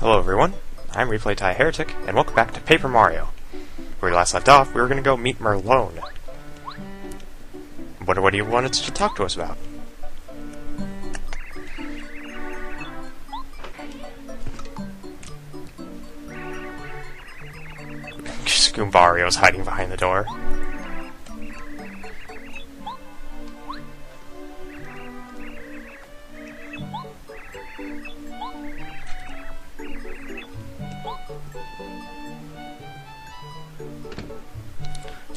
Hello everyone, I'm ReplayTie Heretic, and welcome back to Paper Mario. Where we last left off, we were going to go meet Merlone. What do you want us to talk to us about? Goombario's hiding behind the door.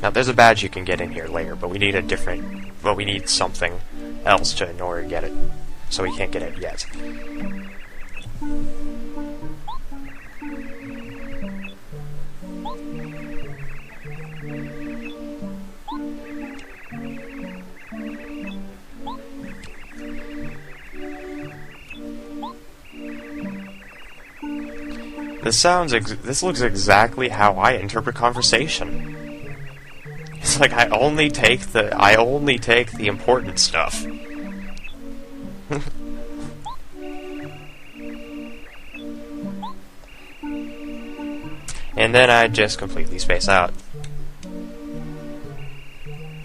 Now, there's a badge you can get in here later, but we need we need something else in order to get it. So we can't get it yet. This looks exactly how I interpret conversation. It's like I only take the important stuff. And then I just completely space out.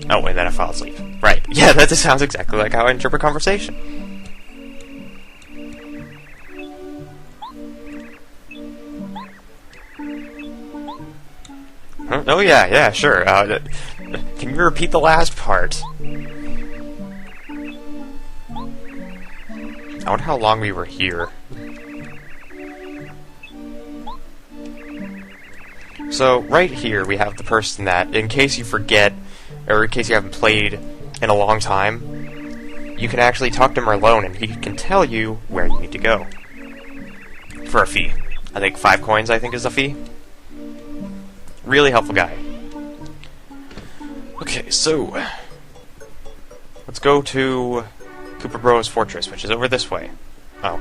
Oh, and then I fall asleep. Right. Yeah, that just sounds exactly like how I interpret conversation. Huh? Oh yeah, sure. Can you repeat the last part? I wonder how long we were here. So, right here we have the person that, in case you forget, or in case you haven't played in a long time, you can actually talk to Merlone and he can tell you where you need to go. For a fee. I think 5 coins, I think, is the fee. Really helpful guy. Okay, so let's go to Koopa Bros Fortress, which is over this way. Oh.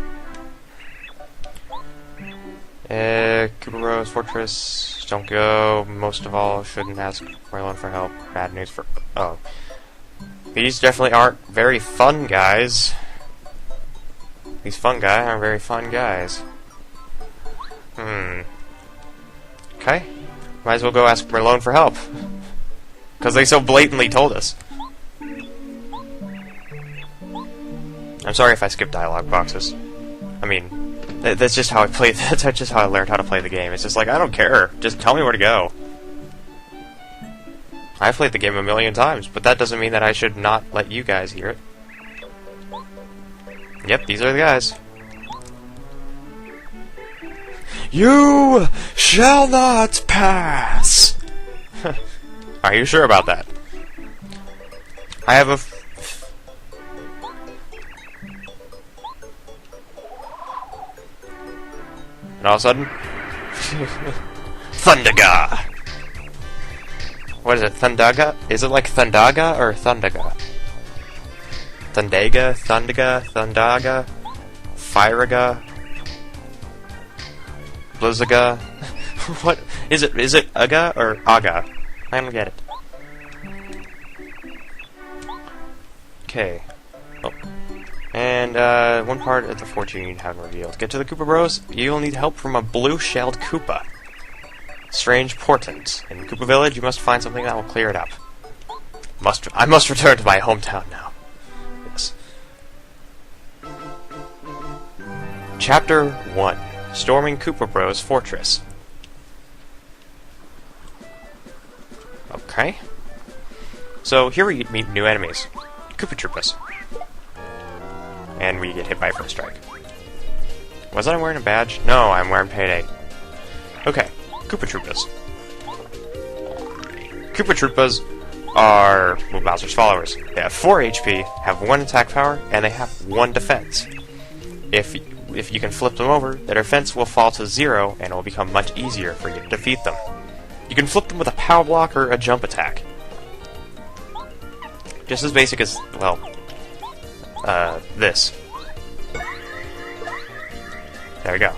Koopa Bros Fortress, don't go. Most of all, shouldn't ask Merlone for help. Bad news for... Oh. These definitely aren't very fun guys. These fun guys aren't very fun guys. Okay. Might as well go ask Merlone for help. Because they so blatantly told us. I'm sorry if I skip dialogue boxes. I mean, that's just how I play. That's just how I learned how to play the game. It's just like, I don't care. Just tell me where to go. I've played the game a million times, but that doesn't mean that I should not let you guys hear it. Yep, these are the guys. You shall not pass! Are you sure about that? I have a... And all of a sudden... Thundaga! What is it, Thundaga? Is it like Thundaga or Thundaga? Thundaga, Thundaga, Firaga, Blizzaga. What is it? Is it Aga or Aga? I don't get it. Okay. Oh. And one part of the fortune you haven't revealed. To get to the Koopa Bros, you'll need help from a blue-shelled Koopa. Strange portent. In Koopa Village, you must find something that will clear it up. I must return to my hometown now. Yes. Chapter 1. Storming Koopa Bros Fortress. Okay. So here we meet new enemies. Koopa Troopas. And we get hit by first strike. Was I wearing a badge? No, I'm wearing Payday. Okay. Koopa Troopas. Koopa Troopas are Bowser's followers. They have 4 HP, have 1 attack power, and they have 1 defense. If you can flip them over, their defense will fall to 0, and it will become much easier for you to defeat them. You can flip them with a power block or a jump attack. Just as basic as, well, this. There we go.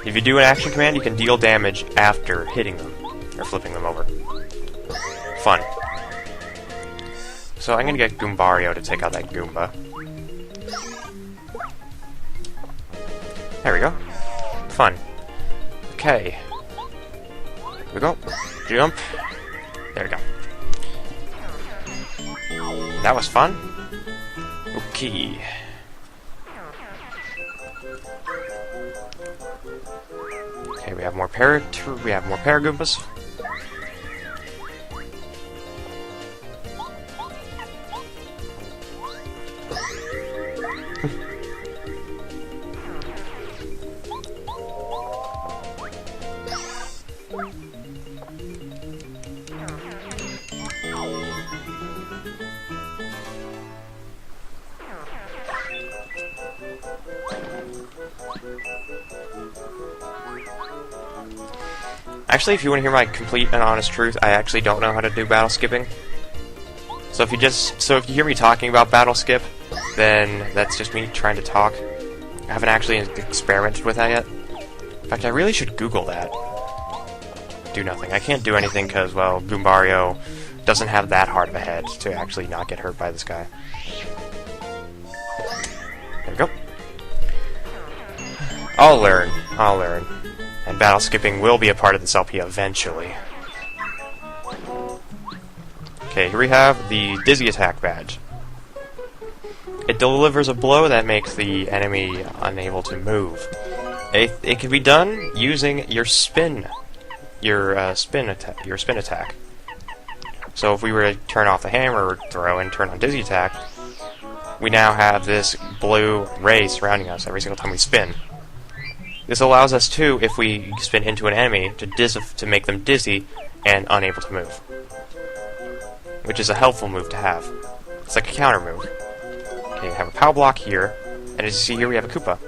If you do an action command, you can deal damage after hitting them, or flipping them over. Fun. So I'm gonna get Goombario to take out that Goomba. There we go. Fun. Okay. Here we go. Jump. There we go. That was fun. Okay. Okay, we have more Paragoombas. Actually, if you want to hear my complete and honest truth, I actually don't know how to do battle skipping. So if you hear me talking about battle skip, then that's just me trying to talk. I haven't actually experimented with that yet. In fact, I really should Google that. Do nothing. I can't do anything because, well, Goombario doesn't have that hard of a head to actually not get hurt by this guy. There we go. I'll learn. And battle skipping will be a part of this LP eventually. Okay, here we have the Dizzy Attack badge. It delivers a blow that makes the enemy unable to move. It can be done using your spin attack. So if we were to turn off the hammer or throw and turn on Dizzy Attack, we now have this blue ray surrounding us every single time we spin. This allows us to, if we spin into an enemy, to make them dizzy and unable to move. Which is a helpful move to have. It's like a counter move. Okay, we have a power block here, and as you see here we have a Koopa.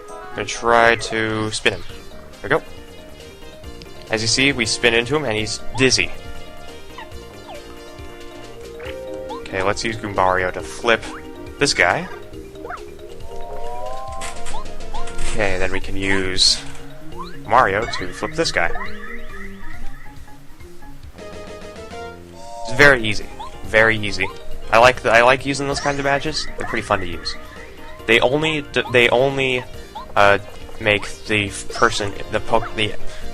I'm going to try to spin him. There we go. As you see, we spin into him and he's dizzy. Okay, let's use Goombario to flip this guy. Okay, then we can use Mario to flip this guy. It's very easy. Very easy. I like using those kinds of badges. They're pretty fun to use. They only make the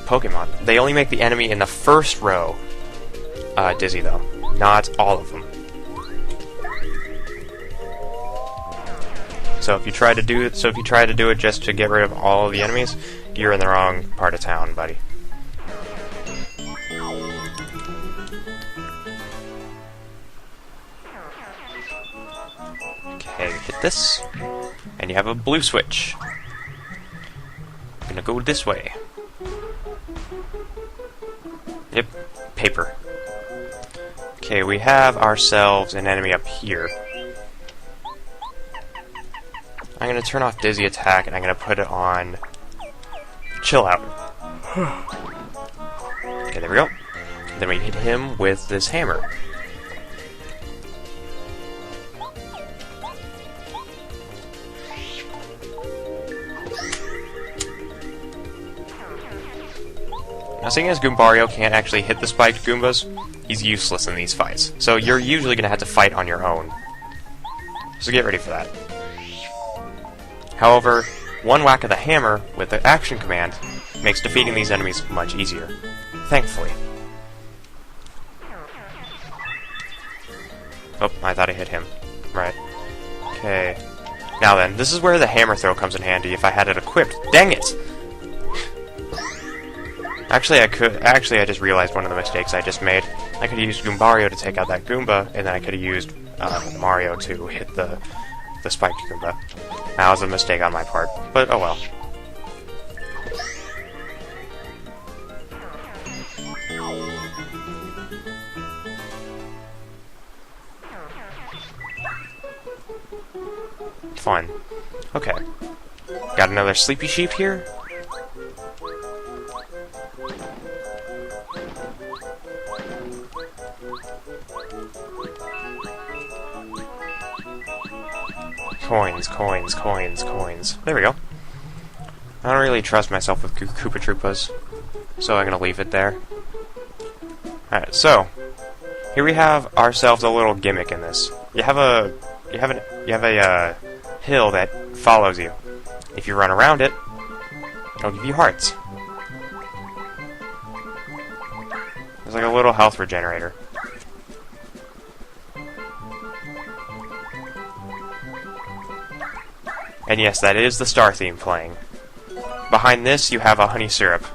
Pokemon. They only make the enemy in the first row dizzy though, not all of them. So if you try to do it just to get rid of all of the enemies, you're in the wrong part of town, buddy. Okay, hit this, and you have a blue switch. I'm gonna go this way. Yep, paper. Okay, we have ourselves an enemy up here. I'm going to turn off Dizzy Attack, and I'm going to put it on Chill Out. Okay, there we go. Then we hit him with this hammer. Now, seeing as Goombario can't actually hit the spiked Goombas, he's useless in these fights. So you're usually going to have to fight on your own. So get ready for that. However, one whack of the hammer with the action command makes defeating these enemies much easier. Thankfully. Oh, I thought I hit him. Right. Okay. Now then, this is where the hammer throw comes in handy if I had it equipped. Dang it! Actually, I just realized one of the mistakes I just made. I could have used Goombario to take out that Goomba, and then I could have used Mario to hit the spiked Goomba. That was a mistake on my part, but oh well. Fun. Okay. Got another Sleepy Sheep here? Coins, coins, coins, coins. There we go. I don't really trust myself with Koopa Troopas, so I'm gonna leave it there. Alright, so here we have ourselves a little gimmick in this. You have a hill that follows you. If you run around it, it'll give you hearts. It's like a little health regenerator. And yes, that is the star theme playing. Behind this, you have a honey syrup.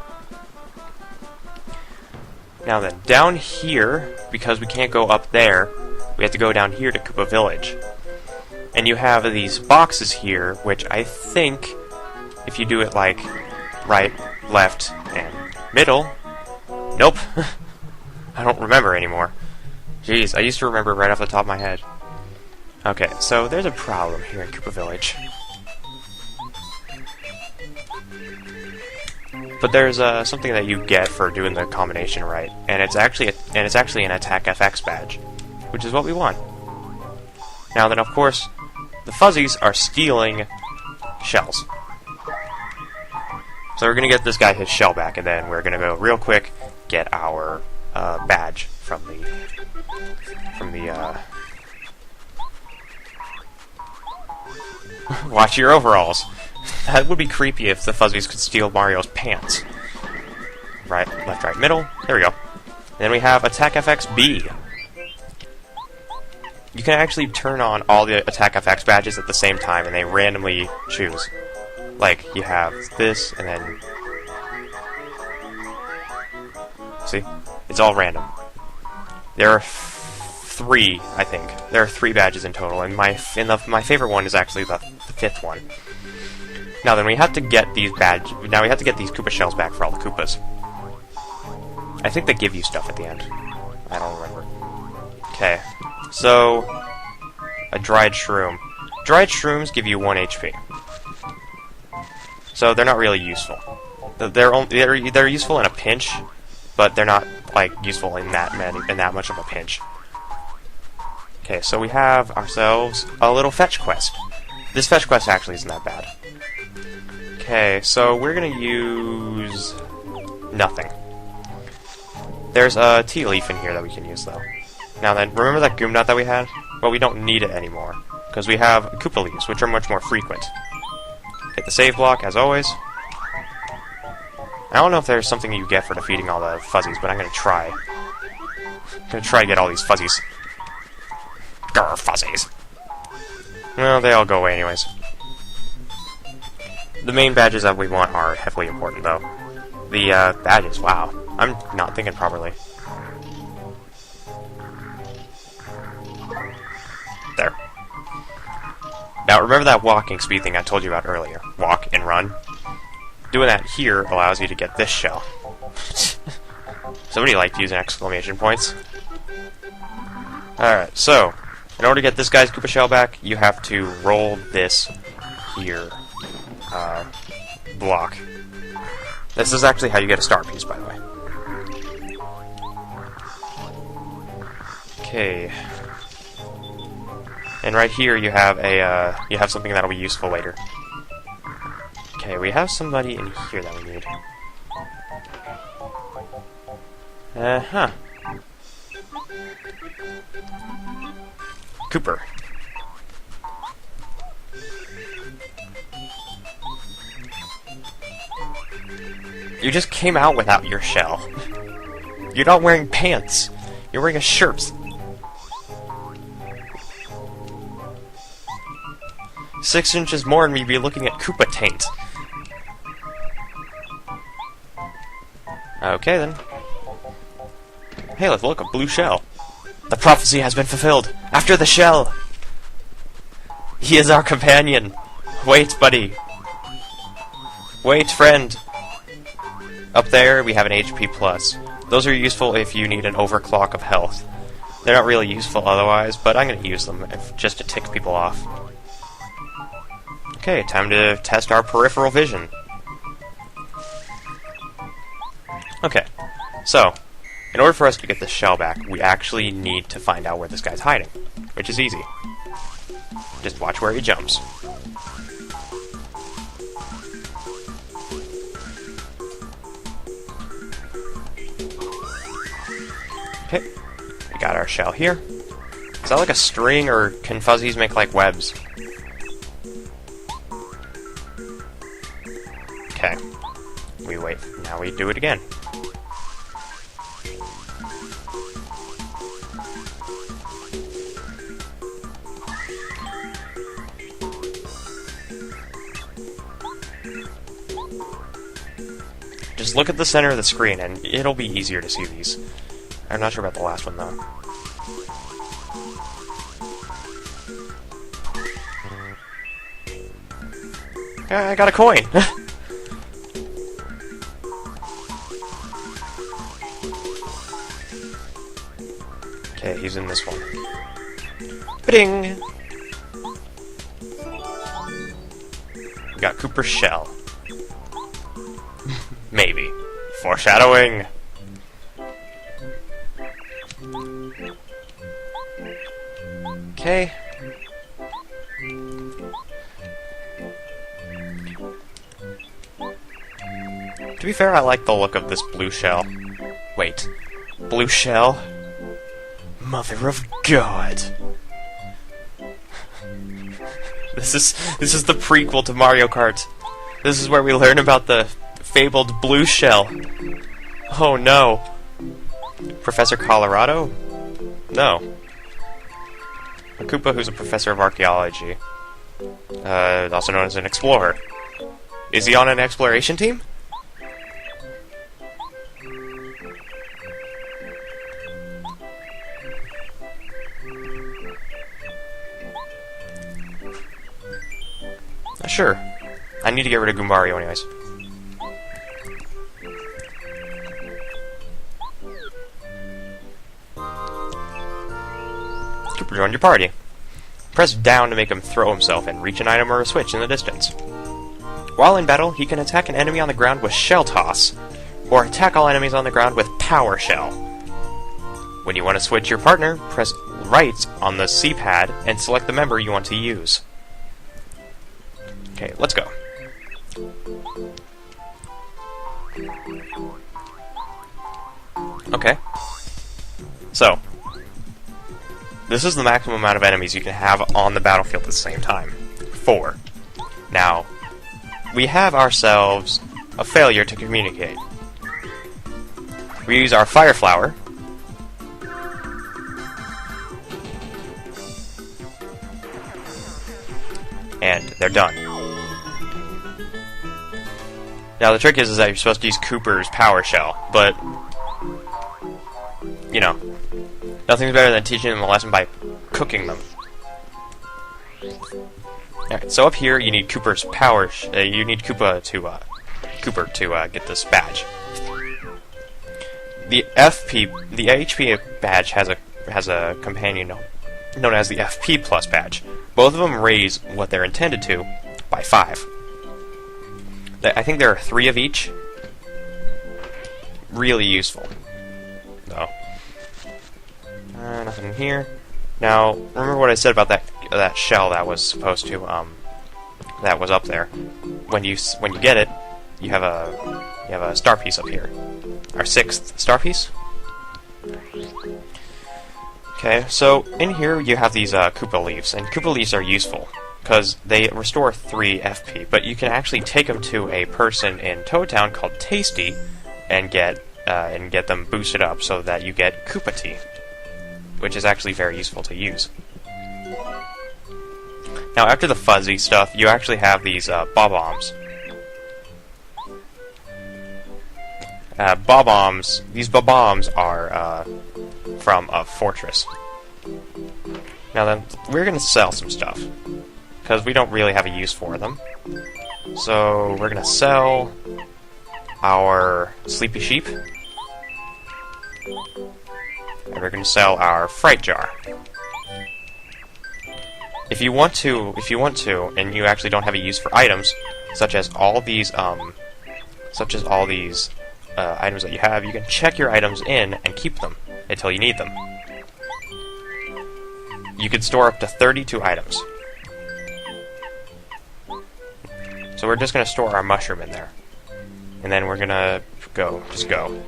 Now then, down here, because we can't go up there, we have to go down here to Koopa Village. And you have these boxes here, which I think, if you do it like right, left, and middle... Nope. I don't remember anymore. Jeez, I used to remember right off the top of my head. Okay, so there's a problem here in Koopa Village. But there's something that you get for doing the combination right, and it's actually an Attack FX badge, which is what we want. Now then, of course, the Fuzzies are stealing shells. So we're gonna get this guy his shell back, and then we're gonna go real quick get our badge from the Watch your overalls. That would be creepy if the Fuzzies could steal Mario's pants. Right, left, right, middle. There we go. And then we have Attack FX B. You can actually turn on all the Attack FX badges at the same time, and they randomly choose. Like, you have this, and then... See? It's all random. There are three, I think. There are 3 badges in total, and my favorite one is actually the 5th one. Now then, we have to get these Now we have to get these Koopa shells back for all the Koopas. I think they give you stuff at the end. I don't remember. Okay, so a dried shroom. Dried shrooms give you 1 HP. So they're not really useful. They're useful in a pinch, but they're not like useful in that much of a pinch. Okay, so we have ourselves a little fetch quest. This fetch quest actually isn't that bad. Okay, so we're gonna use nothing. There's a tea leaf in here that we can use, though. Now then, remember that Goom Nut that we had? Well, we don't need it anymore, because we have Koopa Leaves, which are much more frequent. Hit the save block, as always. I don't know if there's something you get for defeating all the Fuzzies, but I'm gonna try. I'm gonna try to get all these Fuzzies. Grr, Fuzzies! Well, they all go away anyways. The main badges that we want are heavily important, though. The badges, wow. I'm not thinking properly. There. Now, remember that walking speed thing I told you about earlier? Walk and run. Doing that here allows you to get this shell. Somebody liked using exclamation points. Alright, so, in order to get this guy's Koopa shell back, you have to roll this here. Block. This is actually how you get a star piece, by the way. Okay. And right here you have something that'll be useful later. Okay, we have somebody in here that we need. Uh-huh. Cooper. You just came out without your shell. You're not wearing pants. You're wearing a shirt. 6 inches more and we'd be looking at Koopa taint. Okay then. Hey, look, a blue shell. The prophecy has been fulfilled. After the shell! He is our companion. Wait, buddy. Wait, friend. Up there, we have an HP plus. Those are useful if you need an overclock of health. They're not really useful otherwise, but I'm going to use them just to tick people off. Okay, time to test our peripheral vision. Okay, so, in order for us to get this shell back, we actually need to find out where this guy's hiding, which is easy. Just watch where he jumps. Okay, we got our shell here. Is that like a string, or can Fuzzies make like webs? Okay. We wait. Now we do it again. Just look at the center of the screen and it'll be easier to see these. I'm not sure about the last one though. I got a coin! Okay, he's in this one. Ba-ding! We got Cooper's shell. Maybe. Foreshadowing! Okay. To be fair, I like the look of this blue shell. Wait. Blue shell? Mother of God! This is the prequel to Mario Kart. This is where we learn about the fabled blue shell. Oh no. Professor Colorado? No. A Koopa who's a professor of archaeology. Also known as an explorer. Is he on an exploration team? Sure. I need to get rid of Goombario anyways. Koopa joined your party. Press down to make him throw himself and reach an item or a switch in the distance. While in battle, he can attack an enemy on the ground with Shell Toss, or attack all enemies on the ground with Power Shell. When you want to switch your partner, press right on the C-pad and select the member you want to use. Okay, let's go. Okay. So, this is the maximum amount of enemies you can have on the battlefield at the same time. 4. Now, we have ourselves a failure to communicate. We use our Fire Flower. And they're done. Now the trick is that you're supposed to use Cooper's Power Shell, but you know, nothing's better than teaching them a lesson by cooking them. Alright, so up here you need Cooper's power. You need Kooper to get this badge. The HP badge has a companion known as the FP Plus badge. Both of them raise what they're intended to by 5. I think there are 3 of each. Really useful. No. Nothing in here. Now, remember what I said about that shell that was supposed to that was up there. When you get it, you have a star piece up here. Our 6th star piece. Okay, so in here you have these Koopa Leaves, and Koopa Leaves are useful because they restore 3 FP, but you can actually take them to a person in Toad Town called Tasty and get them boosted up so that you get Koopa Tea, which is actually very useful to use. Now, after the fuzzy stuff, you actually have these Bob-Ombs. These Bob-Ombs are from a fortress. Now then, we're going to sell some stuff, because we don't really have a use for them. So, we're going to sell our Sleepy Sheep, and we're going to sell our Fright Jar. If you want to, and you actually don't have a use for items, such as all these items that you have, you can check your items in and keep them until you need them. You can store up to 32 items. So we're just going to store our mushroom in there. And then we're going to just go.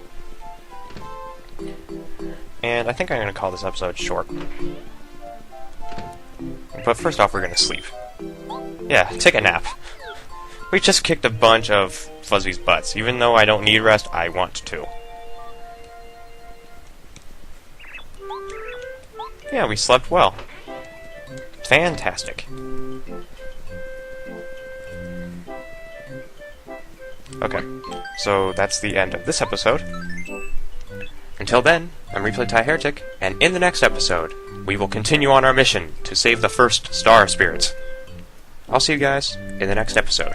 And I think I'm going to call this episode short. But first off, we're going to sleep. Yeah, take a nap. We just kicked a bunch of Fuzzy's butts. Even though I don't need rest, I want to. Yeah, we slept well. Fantastic. Okay, so that's the end of this episode. Until then, I'm Replay Thai Heretic, and in the next episode, we will continue on our mission to save the first Star Spirits. I'll see you guys in the next episode.